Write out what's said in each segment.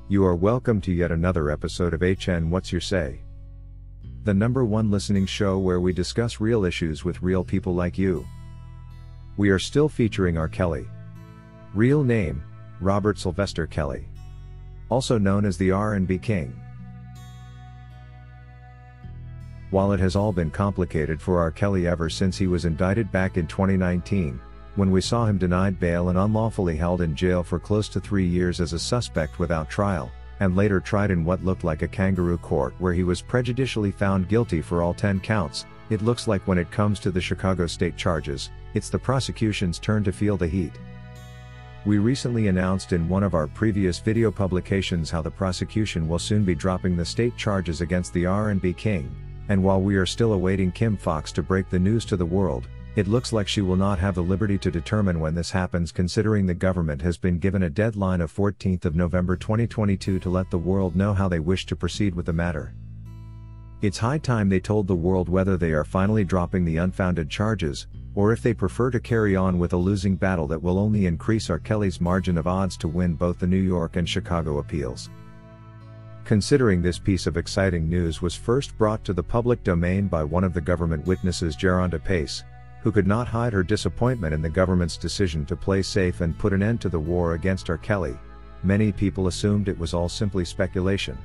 You are welcome to yet another episode of HN What's Your Say? The #1 listening show where we discuss real issues with real people like you. We are still featuring R. Kelly. Real name, Robert Sylvester Kelly. Also known as the R&B King. While it has all been complicated for R. Kelly ever since he was indicted back in 2019, when we saw him denied bail and unlawfully held in jail for close to 3 years as a suspect without trial, and later tried in what looked like a kangaroo court where he was prejudicially found guilty for all 10 counts, it looks like when it comes to the Chicago state charges, it's the prosecution's turn to feel the heat. We recently announced in one of our previous video publications how the prosecution will soon be dropping the state charges against the R&B King, and while we are still awaiting Kim Foxx to break the news to the world, it looks like she will not have the liberty to determine when this happens, considering the government has been given a deadline of 14th of November 2022 to let the world know how they wish to proceed with the matter. It's high time they told the world whether they are finally dropping the unfounded charges, or if they prefer to carry on with a losing battle that will only increase R. Kelly's margin of odds to win both the New York and Chicago appeals. Considering this piece of exciting news was first brought to the public domain by one of the government witnesses, Geronda Pace, who could not hide her disappointment in the government's decision to play safe and put an end to the war against R. Kelly, many people assumed it was all simply speculation.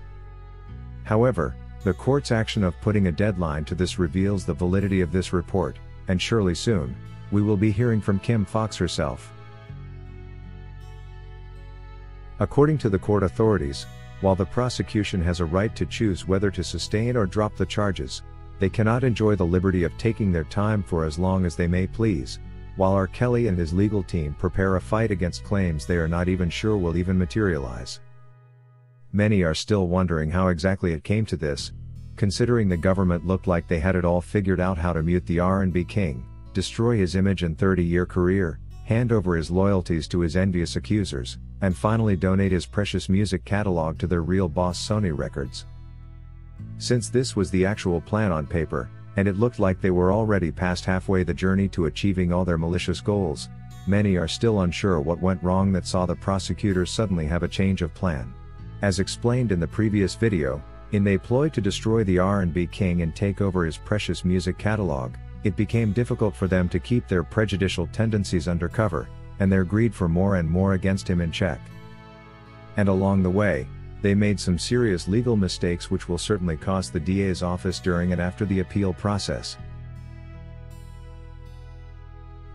However, the court's action of putting a deadline to this reveals the validity of this report, and surely soon, we will be hearing from Kim Foxx herself. According to the court authorities, while the prosecution has a right to choose whether to sustain or drop the charges, they cannot enjoy the liberty of taking their time for as long as they may please, while R. Kelly and his legal team prepare a fight against claims they are not even sure will even materialize. Many are still wondering how exactly it came to this, considering the government looked like they had it all figured out: how to mute the R&B King, destroy his image and 30-year career, hand over his loyalties to his envious accusers, and finally donate his precious music catalog to their real boss Sony Records. Since this was the actual plan on paper, and it looked like they were already past halfway the journey to achieving all their malicious goals, many are still unsure what went wrong that saw the prosecutors suddenly have a change of plan. As explained in the previous video, in their ploy to destroy the R&B King and take over his precious music catalog, it became difficult for them to keep their prejudicial tendencies under cover, and their greed for more and more against him in check. And along the way, they made some serious legal mistakes which will certainly cost the DA's office during and after the appeal process.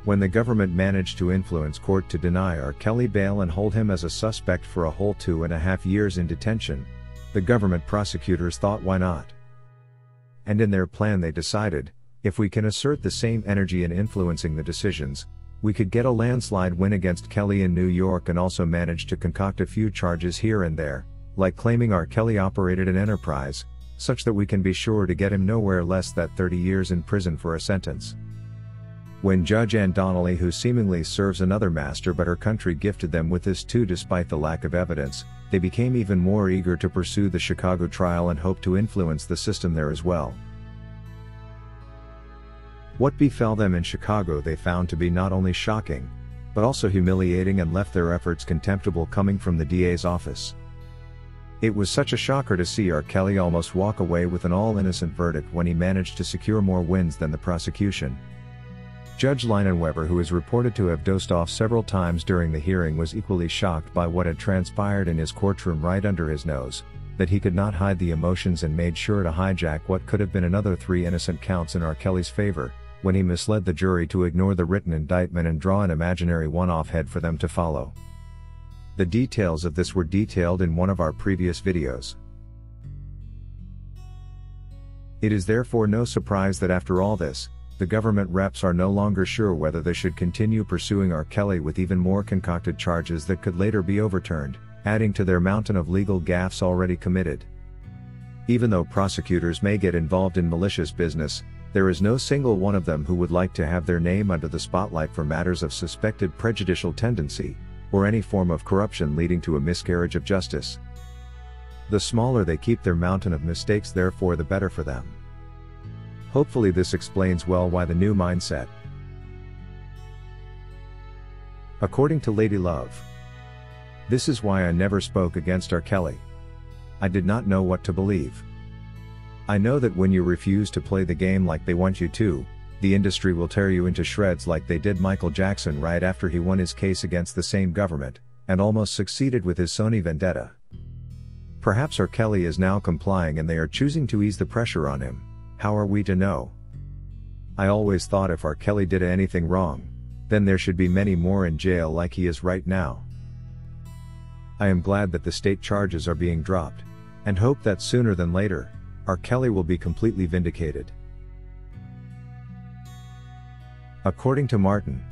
When the government managed to influence court to deny R. Kelly bail and hold him as a suspect for a whole 2.5 years in detention, the government prosecutors thought, why not? And in their plan they decided, if we can assert the same energy in influencing the decisions, we could get a landslide win against Kelly in New York and also manage to concoct a few charges here and there, like claiming R. Kelly operated an enterprise, such that we can be sure to get him nowhere less than 30 years in prison for a sentence. When Judge Ann Donnelly, who seemingly serves another master but her country gifted them with this too despite the lack of evidence, they became even more eager to pursue the Chicago trial and hope to influence the system there as well. What befell them in Chicago they found to be not only shocking, but also humiliating, and left their efforts contemptible coming from the DA's office. It was such a shocker to see R. Kelly almost walk away with an all-innocent verdict when he managed to secure more wins than the prosecution. Judge LEINENWEBER, who is reported to have dozed off several times during the hearing, was equally shocked by what had transpired in his courtroom right under his nose, that he could not hide the emotions and made sure to hijack what could have been another 3 innocent counts in R. Kelly's favor, when he misled the jury to ignore the written indictment and draw an imaginary one-off head for them to follow. The details of this were detailed in one of our previous videos. It is therefore no surprise that after all this, the government reps are no longer sure whether they should continue pursuing R. Kelly with even more concocted charges that could later be overturned, adding to their mountain of legal gaffes already committed. Even though prosecutors may get involved in malicious business, there is no single one of them who would like to have their name under the spotlight for matters of suspected prejudicial tendency, or any form of corruption leading to a miscarriage of justice. The smaller they keep their mountain of mistakes, therefore the better for them. Hopefully this explains well why the new mindset. According to Lady Love, This is why I never spoke against R. Kelly. I did not know what to believe. I know that when you refuse to play the game like they want you to, the industry will tear you into shreds like they did Michael Jackson right after he won his case against the same government, and almost succeeded with his Sony vendetta. Perhaps R. Kelly is now complying and they are choosing to ease the pressure on him. How are we to know? I always thought if R. Kelly did anything wrong, then there should be many more in jail like he is right now. I am glad that the state charges are being dropped, and hope that sooner than later, R. Kelly will be completely vindicated. According to Martin,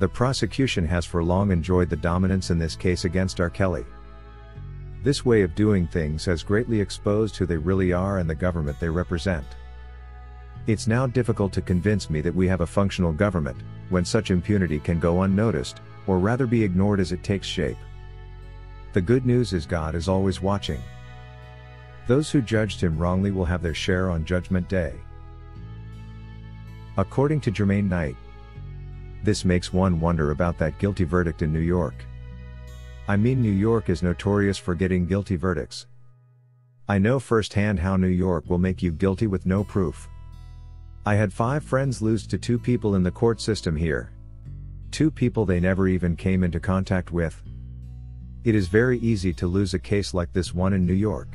the prosecution has for long enjoyed the dominance in this case against R. Kelly. This way of doing things has greatly exposed who they really are and the government they represent. It's now difficult to convince me that we have a functional government, when such impunity can go unnoticed, or rather be ignored as it takes shape. The good news is God is always watching. Those who judged him wrongly will have their share on Judgment Day. According to Jermaine Knight, this makes one wonder about that guilty verdict in New York. I mean, New York is notorious for getting guilty verdicts. I know firsthand how New York will make you guilty with no proof. I had 5 friends lose to 2 people in the court system here. 2 people they never even came into contact with. It is very easy to lose a case like this one in New York.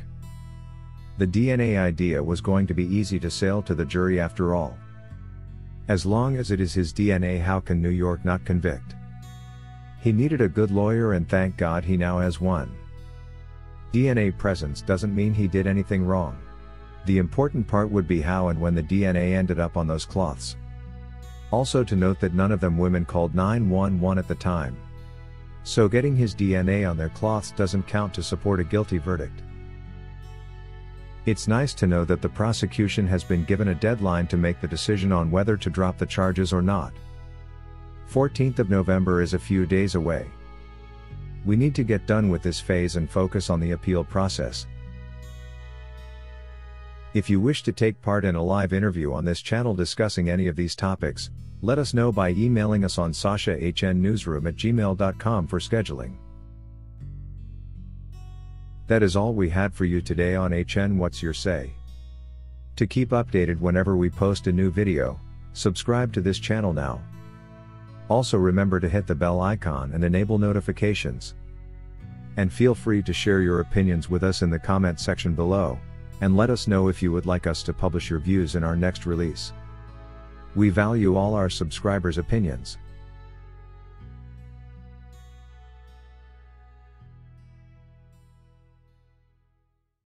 The DNA idea was going to be easy to sell to the jury after all. As long as it is his DNA, how can New York not convict? He needed a good lawyer and thank God he now has one. DNA presence doesn't mean he did anything wrong. The important part would be how and when the DNA ended up on those cloths. Also to note that none of them women called 911 at the time. So getting his DNA on their cloths doesn't count to support a guilty verdict. It's nice to know that the prosecution has been given a deadline to make the decision on whether to drop the charges or not. 14th of November is a few days away. We need to get done with this phase and focus on the appeal process. If you wish to take part in a live interview on this channel discussing any of these topics, let us know by emailing us on sashahnnewsroom@gmail.com for scheduling. That is all we had for you today on HN What's Your Say? To keep updated whenever we post a new video, subscribe to this channel now. Also remember to hit the bell icon and enable notifications. And feel free to share your opinions with us in the comment section below, and let us know if you would like us to publish your views in our next release. We value all our subscribers' opinions.